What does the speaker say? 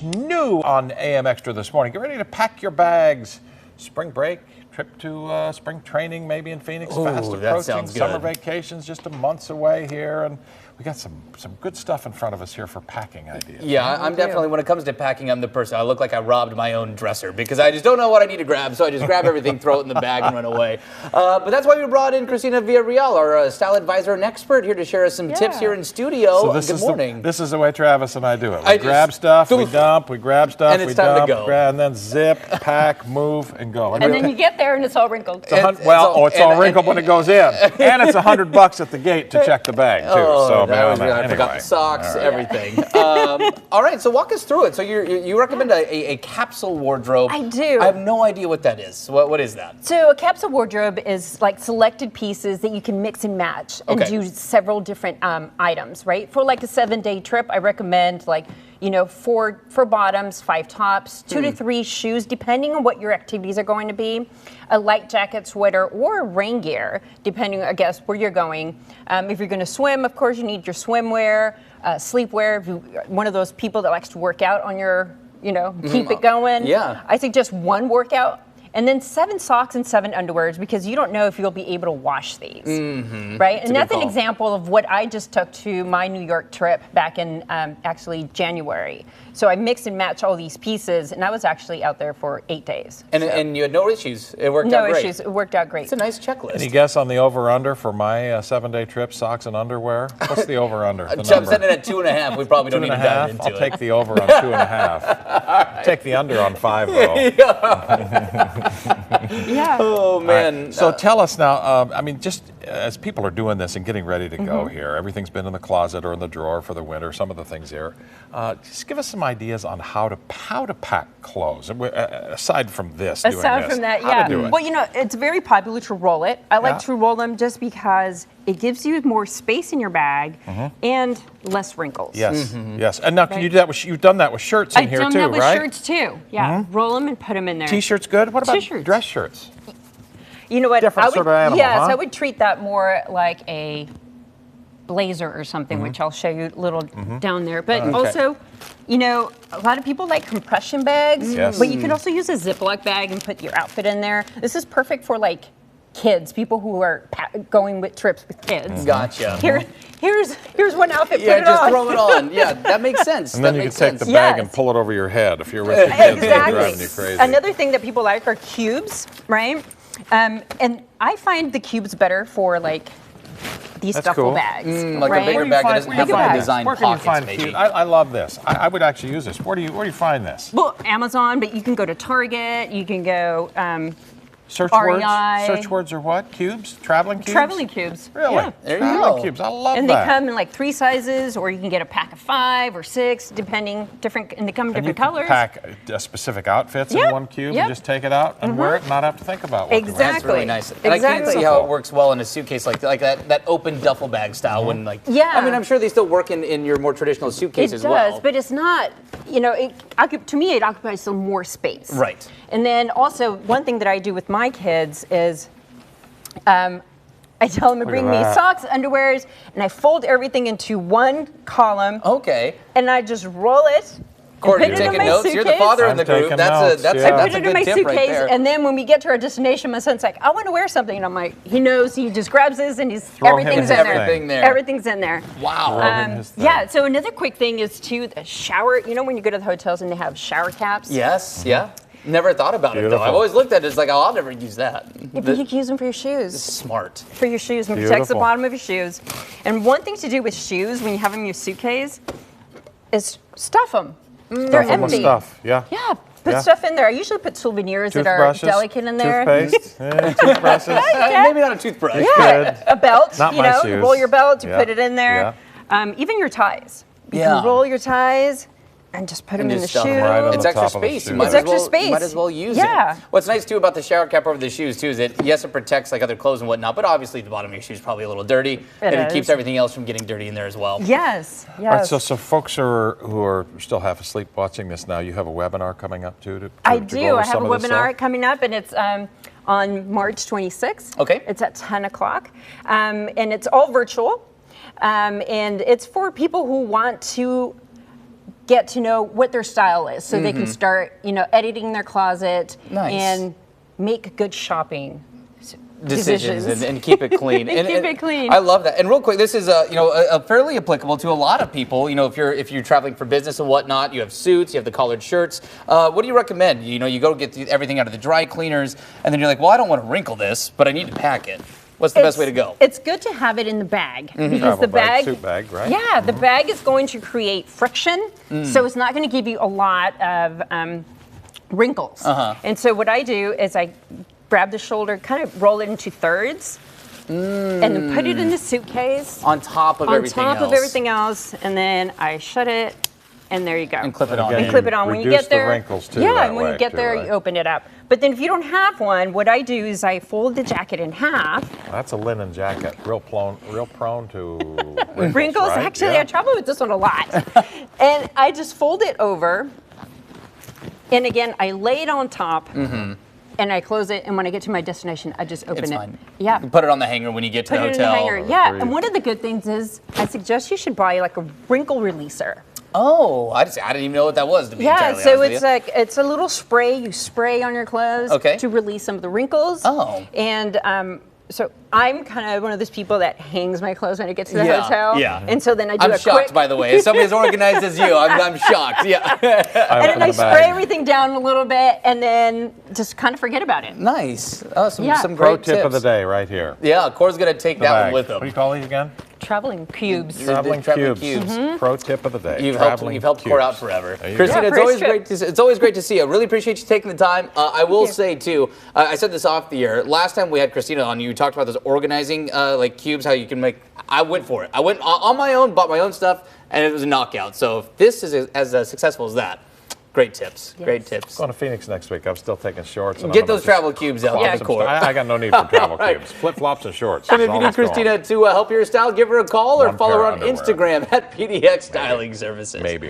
Luggage, new on AM Extra this morning. Get ready to pack your bags. Spring break, trip to spring training maybe in Phoenix, fast approaching. Summer vacations just a months away here, and we got some good stuff in front of us here for packing ideas. Yeah, I'm definitely, when it comes to packing, I'm the person. I look like I robbed my own dresser because I just don't know what I need to grab, so I just grab everything, throw it in the bag, and run away. But that's why we brought in Christina Villarreal, our style advisor and expert, here to share us some tips here in studio. So Good morning. This is the way Travis and I do it. We grab stuff, we dump, we grab stuff, and it's time to go. And then zip, pack, move, and go. And then you get there and it's all wrinkled. It's all wrinkled when it goes in. And it's $100 at the gate to check the bag, too. I forgot the socks, everything. All right, so walk us through it. So you recommend a capsule wardrobe. I do. I have no idea what that is. What is that? So a capsule wardrobe is like selected pieces that you can mix and match and do several different items, right? For like a 7-day trip, I recommend four bottoms, 5 tops, 2 to 3 shoes, depending on what your activities are going to be, a light jacket, sweater, or rain gear, depending, I guess, where you're going. If you're going to swim, of course, you need your swimwear, sleepwear. If you're one of those people that likes to work out on your, keep it going. Yeah. I suggest 1 workout. And then 7 socks and 7 underwears because you don't know if you'll be able to wash these, right? And that's an example of what I just took to my New York trip back in actually January. So I mixed and matched all these pieces, and I was actually out there for 8 days. And you had no issues. It worked out great. No issues. It worked out great. It's a nice checklist. Any guess on the over/under for my 7-day trip, socks and underwear? What's the over/under? I'm setting it at 2.5. We probably don't need to dive into it. I'll take the over on 2.5. Take the under on 5, though. Yeah. Oh, man. Right. So tell us now, just as people are doing this and getting ready to go here, everything's been in the closet or in the drawer for the winter, some of the things here. Just give us some ideas on how to pack clothes, aside from this. Aside from that, yeah. Well, it's very popular to roll it. I like to roll them just because it gives you more space in your bag and less wrinkles. Yes, yes. And now, can you do that? You've done that with shirts in here too, right? I've done that with shirts too. Yeah, roll them and put them in there. T-shirts good. What about dress shirts? You know what? Different sort of animal, Yes, I would treat that more like a blazer or something, which I'll show you a little down there. But also, a lot of people like compression bags, but you can also use a Ziploc bag and put your outfit in there. This is perfect for like kids, people who are going with trips with kids. Gotcha. Here's one outfit. Yeah, just throw it on. Yeah, that makes sense. And then you can take the bag and pull it over your head if you're with the kids. Exactly. Driving you crazy. Another thing that people like are cubes, right? And I find the cubes better for like these duffel bags. Like a bigger bag that doesn't have like design pockets, maybe. I love this. I would actually use this. Where do you find this? Well, Amazon, but you can go to Target. You can go. Search REI. words? Search words are what? Cubes? Traveling cubes? Traveling cubes. Really? Yeah. There you Traveling go. cubes. I love that. And they come in like 3 sizes, or you can get a pack of 5 or 6, depending, and they come in different colors. Pack specific outfits in one cube and just take it out and wear it and not have to think about what to wear. That's really nice. And I can see how it works well in a suitcase like that open duffel bag style when I'm sure they still work in your more traditional suitcase as well. It does, but it's not, to me it occupies some more space. Right. And then also one thing that I do with my kids is I tell them to bring me socks, underwears, and I fold everything into one column. Okay. And I just roll it. Courtney, you're taking notes. Suitcase. You're the father in the group. That's a good tip right there. And then when we get to our destination, my son's like, I want to wear something. And I'm like, he knows, he just grabs his and everything's in there. Everything's in there. Wow. Yeah, so another quick thing is too, the shower, when you go to the hotels and they have shower caps? Yes, yeah. Never thought about it though. I've always looked at it as like, I'll never use that. Yeah, but you can use them for your shoes. Smart. For your shoes, and protects the bottom of your shoes. And one thing to do with shoes when you have them in your suitcase is stuff them. They're empty. Stuff. Yeah. Yeah. Put stuff in there. I usually put souvenirs that are delicate in there. Toothpaste. Toothbrushes. Maybe not a toothbrush. Yeah. A belt. Not my shoes. Roll your belt. You put it in there. Even your ties. You can roll your ties. And just put them in the shoe. It's extra space. It's extra space. You might as well use it. What's nice too about the shower cap over the shoes too is that yes, it protects like other clothes and whatnot, but obviously the bottom of your shoe is probably a little dirty, and it keeps everything else from getting dirty in there as well. Yes. All right, so folks who are still half asleep watching this now, you have a webinar coming up too. I do. I have a webinar coming up, and it's on March 26th. Okay. It's at 10 o'clock, and it's all virtual, and it's for people who want to get to know what their style is, so they can start, editing their closet and make good shopping decisions and keep it clean. and keep it clean. I love that. And real quick, this is fairly applicable to a lot of people. If you're traveling for business and whatnot, you have suits, you have the collared shirts. What do you recommend? You go get everything out of the dry cleaners, and then you're like, well, I don't want to wrinkle this, but I need to pack it. What's the best way to go? It's good to have it in the bag because the bag, suit bag, right? Yeah, the bag is going to create friction, so it's not going to give you a lot of wrinkles. And so what I do is I grab the shoulder, kind of roll it into thirds, and then put it in the suitcase. On top of everything else, and then I shut it, and there you go. And clip it on. And clip it on when you get there. The wrinkles too. Yeah, and when you get there, you open it up. But then if you don't have one, what I do is I fold the jacket in half. That's a linen jacket, real prone to wrinkles. Right? Actually, I travel with this one a lot. And I just fold it over, and again, I lay it on top. And I close it, and when I get to my destination, I just open it. Fine. Yeah. You put it on the hanger when you get to the hotel. Put it in the hanger, yeah. And one of the good things is, I suggest you should buy like a wrinkle releaser. Oh, I didn't even know what that was, to be entirely so honest with you. it's a little spray you spray on your clothes to release some of the wrinkles. Oh. And so I'm kind of one of those people that hangs my clothes when I get to the hotel. Yeah. And so then I do I'm shocked, by the way. As somebody as organized as you, I'm shocked. Yeah. And then I spray everything down a little bit, and then just kind of forget about it. Nice. Oh, some great Pro tips. tip of the day right here. Yeah, Cora's going to take that one with him. What do you call these again? Traveling cubes. Traveling cubes. Pro tip of the day. You've helped Cora out forever. Christina, it's always great to see you. Really appreciate you taking the time. I will say too, I said this off the air. Last time we had Christina on, you talked about those organizing cubes, how you can make. I went for it. I went on my own, bought my own stuff, and it was a knockout. So if this is as successful as that, great tips. Yes. Great tips. Going to Phoenix next week. I'm still taking shorts. And Get those travel cubes out. Yeah. I got no need for travel cubes. Flip flops and shorts. And if you need Christina to help your style, give her a call or follow her on underwear. Instagram at PDX Styling Services. Maybe.